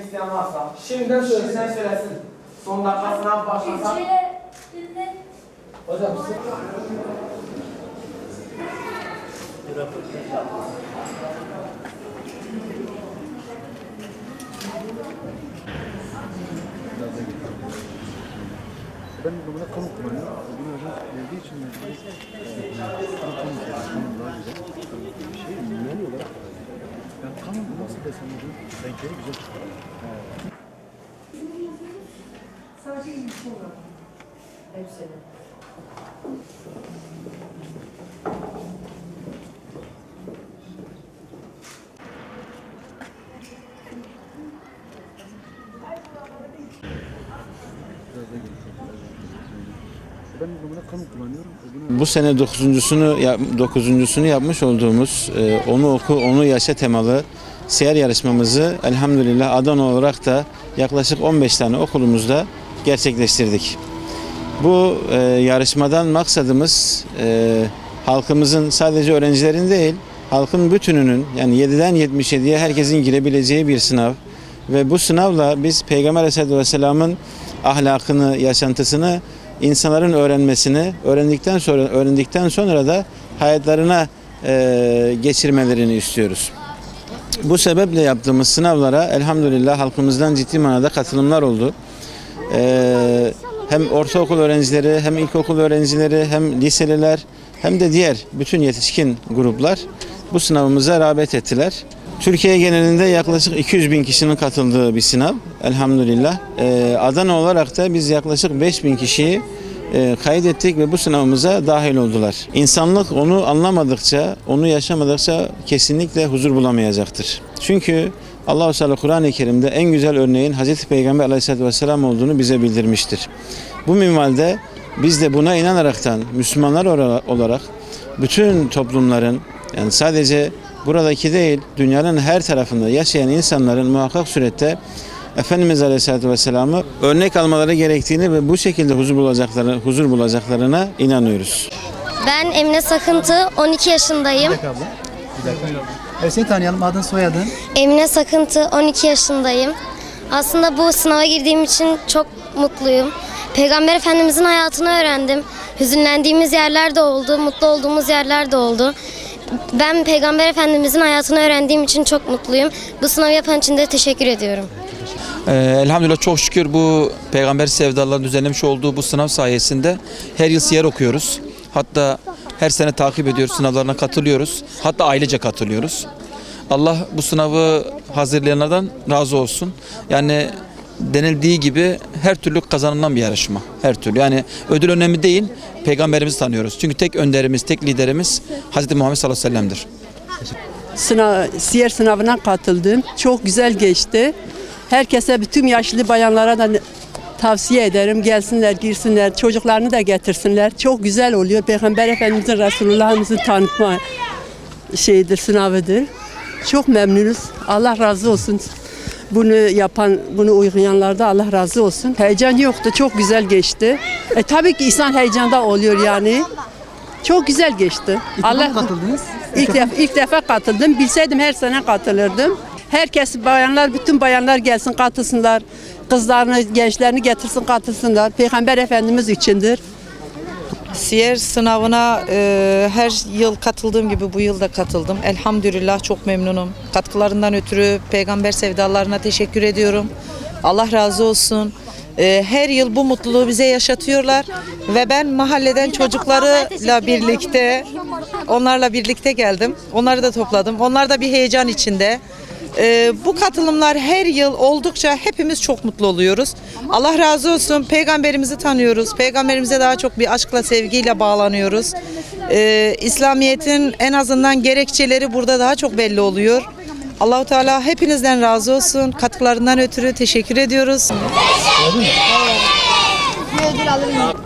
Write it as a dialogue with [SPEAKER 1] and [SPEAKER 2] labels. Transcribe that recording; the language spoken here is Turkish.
[SPEAKER 1] isteyen varsa.
[SPEAKER 2] Şimdiden söylesin.
[SPEAKER 1] Şimdiden söylesin. Son dakika sınav başlasak.
[SPEAKER 2] Hocam
[SPEAKER 3] Ben buna kamu kullanıyorum. Bunu hocam verdiği için manuel olarak yani kamu nasıl desem hocam renkleri güzel.
[SPEAKER 4] Sadece ilk olarak. Hepsini.
[SPEAKER 3] Ben buna kamu kullanıyorum.
[SPEAKER 5] Bu sene dokuzuncusunu yapmış olduğumuz Onu Oku, Onu Yaşa temalı siyer yarışmamızı elhamdülillah Adana olarak da yaklaşık 15 tane okulumuzda gerçekleştirdik. Bu yarışmadan maksadımız halkımızın sadece öğrencilerin değil, halkın bütününün yani 7'den 77'ye herkesin girebileceği bir sınav. Ve bu sınavla biz Peygamber Aleyhisselatü Vesselam'ın ahlakını, yaşantısını insanların öğrenmesini, öğrendikten sonra da hayatlarına geçirmelerini istiyoruz. Bu sebeple yaptığımız sınavlara elhamdülillah halkımızdan ciddi manada katılımlar oldu. Hem ortaokul öğrencileri, hem ilkokul öğrencileri, hem liseliler, hem de diğer bütün yetişkin gruplar bu sınavımıza rağbet ettiler. Türkiye genelinde yaklaşık 200 bin kişinin katıldığı bir sınav elhamdülillah. Adana olarak da biz yaklaşık 5 bin kişiyi kaydettik ve bu sınavımıza dahil oldular. İnsanlık onu anlamadıkça, onu yaşamadıkça kesinlikle huzur bulamayacaktır. Çünkü Allah-u Teala Kur'an-ı Kerim'de en güzel örneğin Hz. Peygamber Aleyhisselatü Vesselam olduğunu bize bildirmiştir. Bu minvalde biz de buna inanaraktan Müslümanlar olarak bütün toplumların yani sadece buradaki değil dünyanın her tarafında yaşayan insanların muhakkak surette Efendimiz Aleyhisselatü Vesselam'ı örnek almaları gerektiğini ve bu şekilde huzur bulacaklarına inanıyoruz.
[SPEAKER 6] Ben Emine Sakıntı, 12 yaşındayım.
[SPEAKER 3] Bir dakika. Evet, seni tanıyalım. Adın, soyadın?
[SPEAKER 6] Emine Sakıntı, 12 yaşındayım. Aslında bu sınava girdiğim için çok mutluyum. Peygamber Efendimizin hayatını öğrendim. Hüzünlendiğimiz yerler de oldu, mutlu olduğumuz yerler de oldu. Ben Peygamber Efendimizin hayatını öğrendiğim için çok mutluyum. Bu sınavı yapan için de teşekkür ediyorum.
[SPEAKER 7] Elhamdülillah çok şükür bu Peygamber sevdalarının düzenlemiş olduğu bu sınav sayesinde her yıl siyer okuyoruz. Hatta her sene takip ediyoruz, sınavlarına katılıyoruz. Hatta ailece katılıyoruz. Allah bu sınavı hazırlayanlardan razı olsun. Yani denildiği gibi her türlü kazanılan bir yarışma. Her türlü. Yani ödül önemli değil, Peygamberimizi tanıyoruz. Çünkü tek önderimiz, tek liderimiz Hz. Muhammed sallallahu aleyhi ve sellem'dir.
[SPEAKER 8] Siyer sınavına katıldım. Çok güzel geçti. Herkese, bütün yaşlı bayanlara da tavsiye ederim. Gelsinler, girsinler, çocuklarını da getirsinler. Çok güzel oluyor. Peygamber Efendimizin, Resulullah'ımızı tanıtma sınavıdır. Çok memnunuz. Allah razı olsun. Bunu yapan, bunu uygulayanlarda Allah razı olsun. Heyecan yoktu. Çok güzel geçti. Tabii ki insan heyecanda oluyor yani. Çok güzel geçti.
[SPEAKER 3] Allah katıldınız?
[SPEAKER 8] İlk defa katıldım. Bilseydim her sene katılırdım. Herkes, bayanlar, bütün bayanlar gelsin, katılsınlar. Kızlarını, gençlerini getirsin, katılsınlar. Peygamber Efendimiz içindir.
[SPEAKER 9] Siyer sınavına her yıl katıldığım gibi bu yıl da katıldım. Elhamdülillah çok memnunum. Katkılarından ötürü peygamber sevdalarına teşekkür ediyorum. Allah razı olsun. Her yıl bu mutluluğu bize yaşatıyorlar ve ben mahalleden çocuklarla birlikte, onlarla birlikte geldim. Onları da topladım. Onlar da bir heyecan içinde. Bu katılımlar her yıl oldukça hepimiz çok mutlu oluyoruz. Allah razı olsun. Peygamberimizi tanıyoruz. Peygamberimize daha çok bir aşkla, sevgiyle bağlanıyoruz. İslamiyet'in en azından gerekçeleri burada daha çok belli oluyor. Allah-u Teala hepinizden razı olsun. Katkılarından ötürü teşekkür ediyoruz.
[SPEAKER 6] Ödül alırım.